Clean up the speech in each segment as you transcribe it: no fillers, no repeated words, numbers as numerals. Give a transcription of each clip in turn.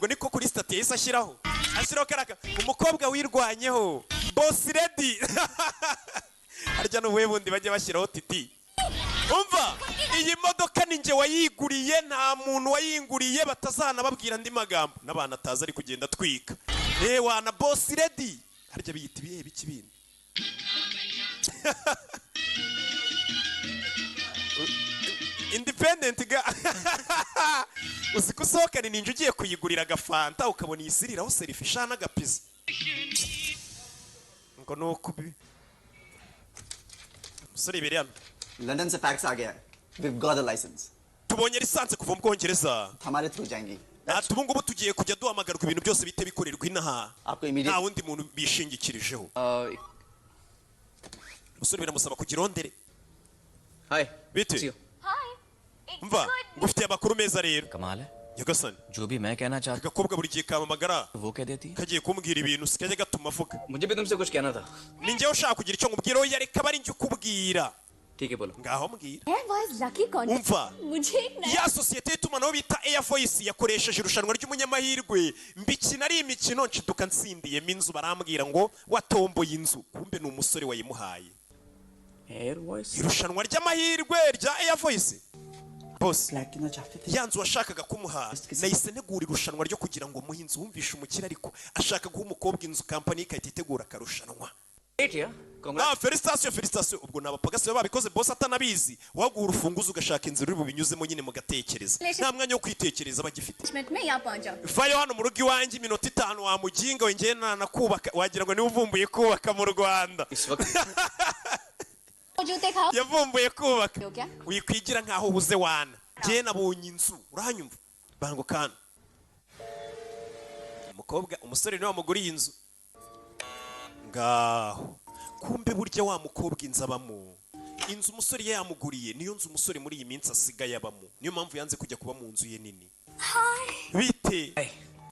ubwo niko kuri stati yahise ashyiraho karaka umukobwa wirwanyeho boss lady harya n'ubuhe bundi bajya bashyiraho titi umva iyi modoka ni nge wayiguriye nta muntu wayinguriye batazana babwira andi magambo n'abantu ataza ari kugenda twika wana boss lady harya biyita ibihe bikibindi independent ga uzi ko usohokana ninja ugiye kuyigurira agafanta ukabona iyisiriraho serifi ishana agapiza ngo nuko musore ibere hano London से फैक्स आ गया है we've got a license tubonye lisanse kuva mu Bwongereza हमारे थ्रू जाएंगी ubu ngubu tugiye kujya duhamagarwa ibintu byose bite bikorerwa inaha nta wundi muntu bishingikirijeho musore biramusaba kugira ondere hi bite umva ngufitiye amakuru meza rero कमाल है nyagasani जो भी मैं कहना चाहता agakobwa buri gihe kamamagara वो कह देती kagiye kumbwira ibintu sikajya gatuma avuga मुझे भी तुमसे कुछ कहना था ni njyewe ushaka kugira icyo nkubwira oya reka bari njye ukubwira ठीक है बोलो ngaho mbwira umva ya sosiyete y'itumanaho bita Air Voice yakoresheje irushanwa ry'umunyamahirwe mbikina ari imikino nshiduka nsindiyemo inzu barambwira ngo watomboye inzu kumbe ni umusore wayimuhaye Air Voice irushanwa ry'amahirwe rya Air Voice boss yanzu washakaga kumuha nahise ntegura irushanwa ryo kugira ngo muhe inzu wumvishe umukire ariko ashaka guha umukobwa inzu kampani ikahita itegura akarushanwa felicitation ubwo nabapagasi baba babikoze boss atanabizi waguha urufunguzo ugashaka inzu uri bubinyuzemo nyine mugatekereza nta mwanya wo kwitekereza bagifite vayo hano mu rugo iwanjye iminota 5 wamuginga wengeye nanakubaka wagira ngo niwe uvumbuye kubaka mu Rwanda yavumbuye kubaka wikwigira nkaho ubuze wana njye nabonye inzu urahanyumva bango kana umukobwa umusore niwe wamuguriye inzu ngaho kumbe burya wa mukobwa inzu abamo inzu umusore yamuguriye niyo nzu umusore muri iyi minsi asigaye abamo niyo mpamvu yanze kujya kuba mu nzu ye nini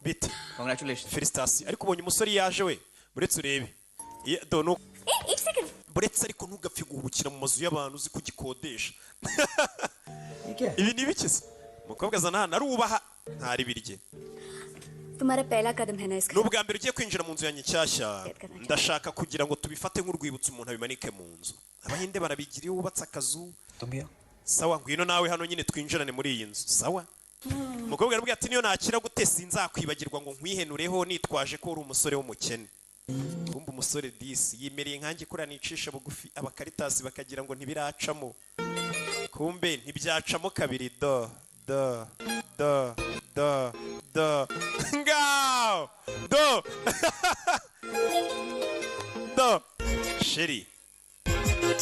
bite congratulations felicitation ariko ubonye umusore yaje we buretse urebe buretse ariko ntugapfe guhubukira mu mazu y'abantu uzi kugikodesha ibi ni bikize umukobwa azana hano arubaha ntari birye तुम्हारा पहला कदम है ना इसका n'ubwa mbere ugiye kwinjira mu nzu yanjye nshyashya ndashaka kugira ngo tubifate nk'urwibutso umuntu abimanike mu nzu abahinde barabigira iyo wubatse akazu sawa ngwino nawe hano nyine twinjirane muri iyi nzu sawa umukobwa arabwira ati niyo nakira gute sinzakwibagirwa ngo nkwihenureho nitwaje ko uri umusore w'umukene kumbe umusore disi yimereye nkanjye kuri anicisha bugufi abakaritasi bakagira ngo ntibiracamo kumbe ntibyacamo kabiri ngao sheri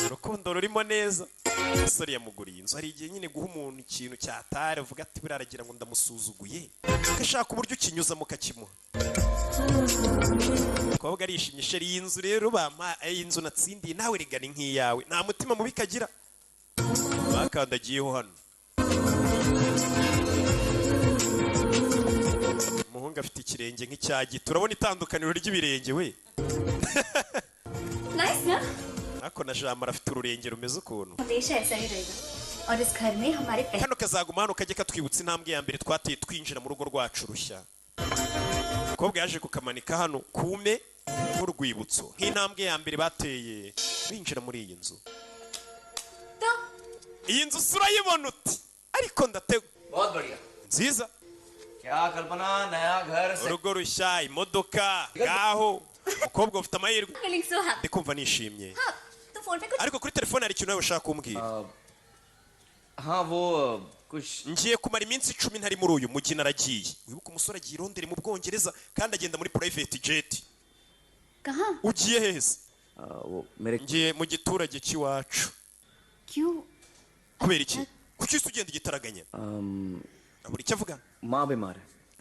urukundo rurimo neza umusore yamuguriye inzu hari igihe nyine guha umuntu ikintu cyatari uvuga ati biraragira ngo ndamusuzuguye ugashaka uburyo ukinyuzamo ukakimuha umukobwa arishimye sheri iyi nzu rero bampa iyi nzu natsindiye nawe rigana nk'iyawe nta mutima mubi kagira bakandagiyeho hano umuhungu afite ikirenge nk'icyagi turabona itandukaniro ry'ibirenge we ariko na jamara afite ururenge rumeze ukuntu hano kazaguma hano kajya katwibutsa intambwe ya mbere twateye twinjira mu rugo rwacu rushya umukobwa yaje kukamanika hano kume nk'urwibutso nk'intambwe ya mbere bateye binjira muri iyi nzu iyi nzu urayibona uti ariko ndategwa nziza urugo rushya imodoka ngaho umukobwa ufite amahirwe ndi kumva nishimye ariko kuri telefone hari ikintu nawe ushaka kumbwira ngiye kumara iminsi 10 ntari muri uyu mujyi naragiye wibuka umusore agiye irondere mu Bwongereza kandi agenda muri private jet ugiye heza ngiye mu giturage cy'iwacu kubera iki kuki ugenda igitaraganya abura icyo avuga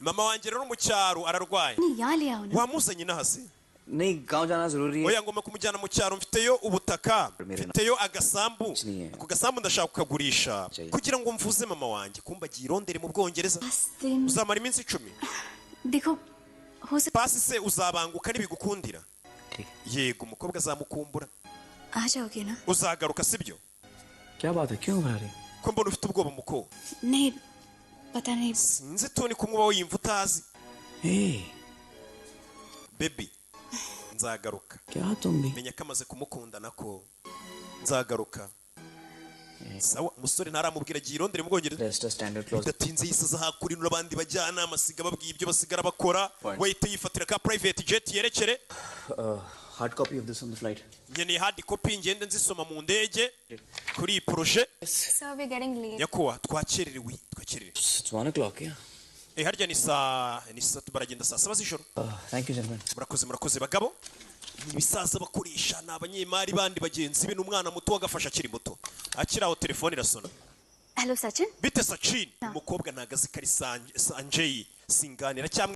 mama wanjye rero mu cyaro ararwaye wamuzanye nahase oya ngomba kumujyana mu cyaro mfiteyo ubutaka mfiteyo agasambu ako gasambu ndashaka kukagurisha kugira ngo mvuze mama wanjye kumba agiye irondere mu Bwongereza uzamara iminsi 10 pasi se uzabanguka nibigukundira yego umukobwa azamukumbura uzagaruka sibyo ko mbona ufite ubwoba muko sinzi toni kumwe uba wiyumva utazi Hey. Baby. Nzagaruka. क्या तुम भी? Menya kamaze kumukunda nako. Nzagaruka. Sawa umusore ntaramubwira agiye irondere mu Bwongereza. Just a standard close. Bidatinze yisaza hakuri n'abandi bajyana amasiga babwiye ibyo basigara bakora. Wahita yifatira ka private jet yerekere. Hard copy of this on the flight. Nkeneye hard copy ngende nzisoma mu ndege kuri iyi projet. Sir, we're getting late. Yakuwa twakererewe. It's 1 o'clock, yeah. Harya ni saa baragenda saa 7 z'ijoro. Thank you, gentlemen. Murakoze bagabo. Ibisaza bakoresha n'abanyemari bandi bagenzi be n'umwana muto wagafasha akiri muto. Akiraho telefone irasona. Hello, Sachin. Bite Sachin? Umukobwa nagazi kari Sanjay singanira cyamwe